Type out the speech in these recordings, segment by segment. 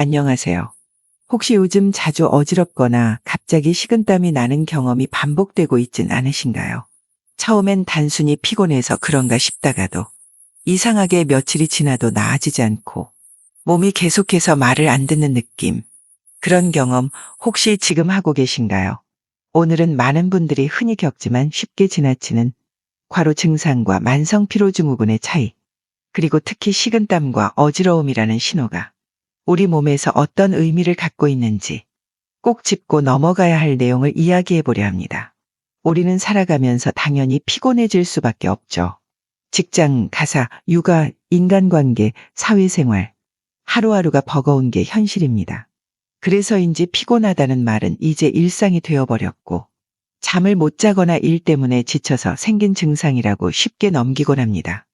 안녕하세요. 혹시 요즘 자주 어지럽거나 갑자기 식은땀이 나는 경험이 반복되고 있진 않으신가요? 처음엔 단순히 피곤해서 그런가 싶다가도 이상하게 며칠이 지나도 나아지지 않고 몸이 계속해서 말을 안 듣는 느낌. 그런 경험 혹시 지금 하고 계신가요? 오늘은 많은 분들이 흔히 겪지만 쉽게 지나치는 과로 증상과 만성 피로증후군의 차이, 그리고 특히 식은땀과 어지러움이라는 신호가 우리 몸에서 어떤 의미를 갖고 있는지 꼭 짚고 넘어가야 할 내용을 이야기해 보려 합니다. 우리는 살아가면서 당연히 피곤해질 수밖에 없죠. 직장, 가사, 육아, 인간관계, 사회생활. 하루하루가 버거운 게 현실입니다. 그래서인지 피곤하다는 말은 이제 일상이 되어버렸고, 잠을 못 자거나 일 때문에 지쳐서 생긴 증상이라고 쉽게 넘기곤 합니다.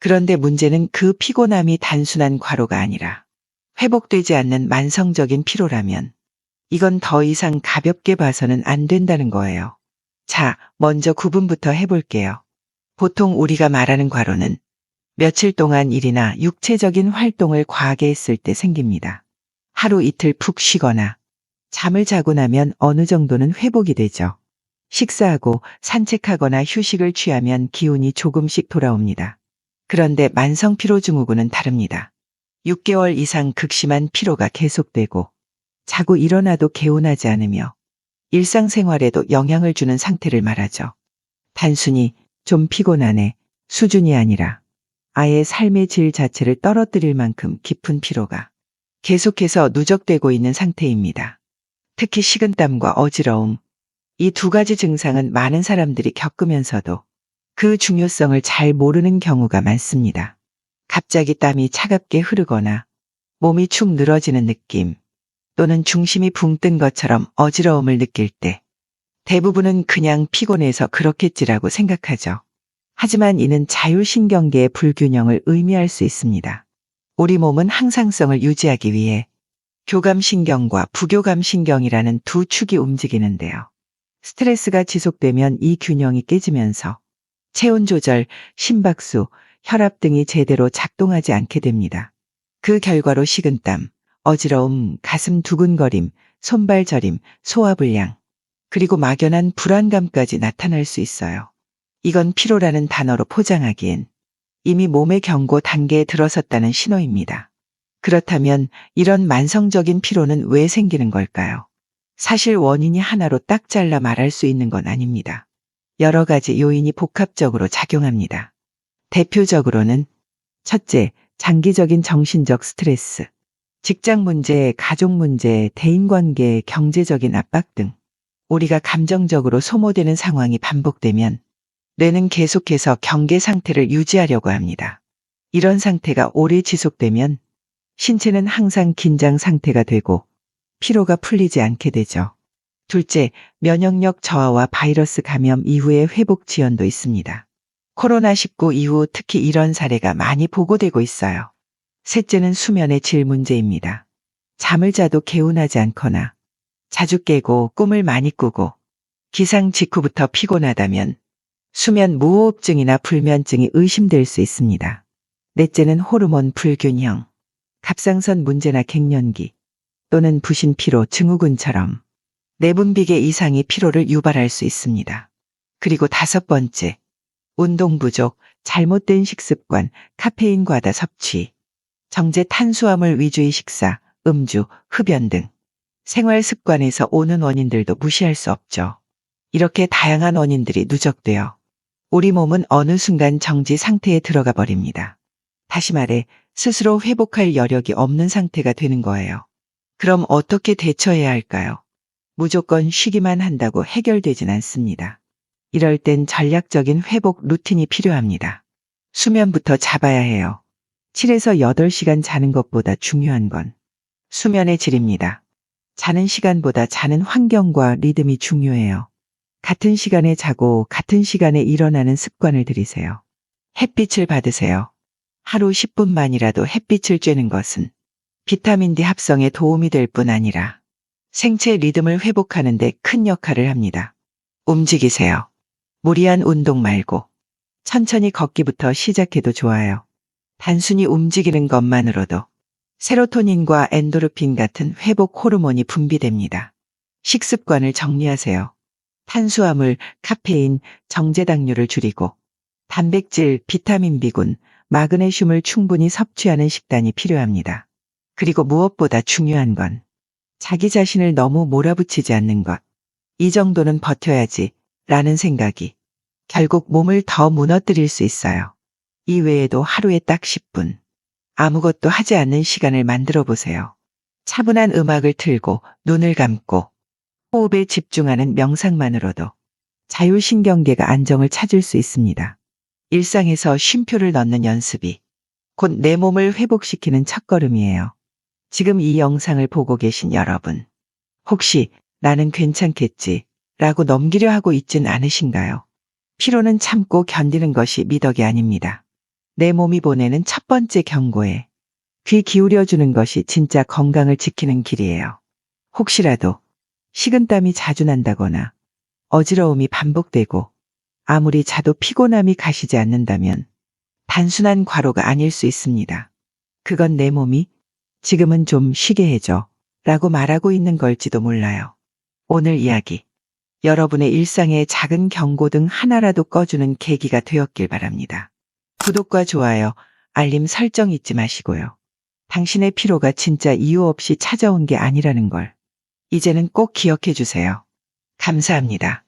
그런데 문제는 그 피곤함이 단순한 과로가 아니라 회복되지 않는 만성적인 피로라면 이건 더 이상 가볍게 봐서는 안 된다는 거예요. 자, 먼저 구분부터 해볼게요. 보통 우리가 말하는 과로는 며칠 동안 일이나 육체적인 활동을 과하게 했을 때 생깁니다. 하루 이틀 푹 쉬거나 잠을 자고 나면 어느 정도는 회복이 되죠. 식사하고 산책하거나 휴식을 취하면 기운이 조금씩 돌아옵니다. 그런데 만성 피로증후군은 다릅니다. 6개월 이상 극심한 피로가 계속되고 자고 일어나도 개운하지 않으며 일상생활에도 영향을 주는 상태를 말하죠. 단순히 좀 피곤하네 수준이 아니라 아예 삶의 질 자체를 떨어뜨릴 만큼 깊은 피로가 계속해서 누적되고 있는 상태입니다. 특히 식은땀과 어지러움, 이 두 가지 증상은 많은 사람들이 겪으면서도 그 중요성을 잘 모르는 경우가 많습니다. 갑자기 땀이 차갑게 흐르거나 몸이 축 늘어지는 느낌, 또는 중심이 붕 뜬 것처럼 어지러움을 느낄 때 대부분은 그냥 피곤해서 그렇겠지라고 생각하죠. 하지만 이는 자율신경계의 불균형을 의미할 수 있습니다. 우리 몸은 항상성을 유지하기 위해 교감신경과 부교감신경이라는 두 축이 움직이는데요. 스트레스가 지속되면 이 균형이 깨지면서 체온 조절, 심박수, 혈압 등이 제대로 작동하지 않게 됩니다. 그 결과로 식은땀, 어지러움, 가슴 두근거림, 손발 저림, 소화불량, 그리고 막연한 불안감까지 나타날 수 있어요. 이건 피로라는 단어로 포장하기엔 이미 몸의 경고 단계에 들어섰다는 신호입니다. 그렇다면 이런 만성적인 피로는 왜 생기는 걸까요? 사실 원인이 하나로 딱 잘라 말할 수 있는 건 아닙니다. 여러 가지 요인이 복합적으로 작용합니다. 대표적으로는 첫째, 장기적인 정신적 스트레스, 직장 문제, 가족 문제, 대인관계, 경제적인 압박 등 우리가 감정적으로 소모되는 상황이 반복되면 뇌는 계속해서 경계 상태를 유지하려고 합니다. 이런 상태가 오래 지속되면 신체는 항상 긴장 상태가 되고 피로가 풀리지 않게 되죠. 둘째, 면역력 저하와 바이러스 감염 이후의 회복 지연도 있습니다. 코로나19 이후 특히 이런 사례가 많이 보고되고 있어요. 셋째는 수면의 질 문제입니다. 잠을 자도 개운하지 않거나 자주 깨고 꿈을 많이 꾸고 기상 직후부터 피곤하다면 수면 무호흡증이나 불면증이 의심될 수 있습니다. 넷째는 호르몬 불균형, 갑상선 문제나 갱년기 또는 부신 피로 증후군처럼 내분비계 이상이 피로를 유발할 수 있습니다. 그리고 다섯 번째, 운동 부족, 잘못된 식습관, 카페인 과다 섭취, 정제 탄수화물 위주의 식사, 음주, 흡연 등 생활 습관에서 오는 원인들도 무시할 수 없죠. 이렇게 다양한 원인들이 누적되어 우리 몸은 어느 순간 정지 상태에 들어가 버립니다. 다시 말해 스스로 회복할 여력이 없는 상태가 되는 거예요. 그럼 어떻게 대처해야 할까요? 무조건 쉬기만 한다고 해결되진 않습니다. 이럴 땐 전략적인 회복 루틴이 필요합니다. 수면부터 잡아야 해요. 7에서 8시간 자는 것보다 중요한 건 수면의 질입니다. 자는 시간보다 자는 환경과 리듬이 중요해요. 같은 시간에 자고 같은 시간에 일어나는 습관을 들이세요. 햇빛을 받으세요. 하루 10분만이라도 햇빛을 쬐는 것은 비타민 D 합성에 도움이 될 뿐 아니라 생체 리듬을 회복하는 데 큰 역할을 합니다. 움직이세요. 무리한 운동 말고 천천히 걷기부터 시작해도 좋아요. 단순히 움직이는 것만으로도 세로토닌과 엔도르핀 같은 회복 호르몬이 분비됩니다. 식습관을 정리하세요. 탄수화물, 카페인, 정제당류를 줄이고 단백질, 비타민 B군, 마그네슘을 충분히 섭취하는 식단이 필요합니다. 그리고 무엇보다 중요한 건 자기 자신을 너무 몰아붙이지 않는 것. 이 정도는 버텨야지 라는 생각이 결국 몸을 더 무너뜨릴 수 있어요. 이 외에도 하루에 딱 10분 아무것도 하지 않는 시간을 만들어 보세요. 차분한 음악을 틀고 눈을 감고 호흡에 집중하는 명상만으로도 자율신경계가 안정을 찾을 수 있습니다. 일상에서 쉼표를 넣는 연습이 곧 내 몸을 회복시키는 첫걸음이에요. 지금 이 영상을 보고 계신 여러분, 혹시 나는 괜찮겠지 라고 넘기려 하고 있진 않으신가요? 피로는 참고 견디는 것이 미덕이 아닙니다. 내 몸이 보내는 첫 번째 경고에 귀 기울여주는 것이 진짜 건강을 지키는 길이에요. 혹시라도 식은땀이 자주 난다거나 어지러움이 반복되고 아무리 자도 피곤함이 가시지 않는다면 단순한 과로가 아닐 수 있습니다. 그건 내 몸이 지금은 좀 쉬게 해줘 라고 말하고 있는 걸지도 몰라요. 오늘 이야기, 여러분의 일상의 작은 경고등 하나라도 꺼주는 계기가 되었길 바랍니다. 구독과 좋아요, 알림 설정 잊지 마시고요. 당신의 피로가 진짜 이유 없이 찾아온 게 아니라는 걸 이제는 꼭 기억해 주세요. 감사합니다.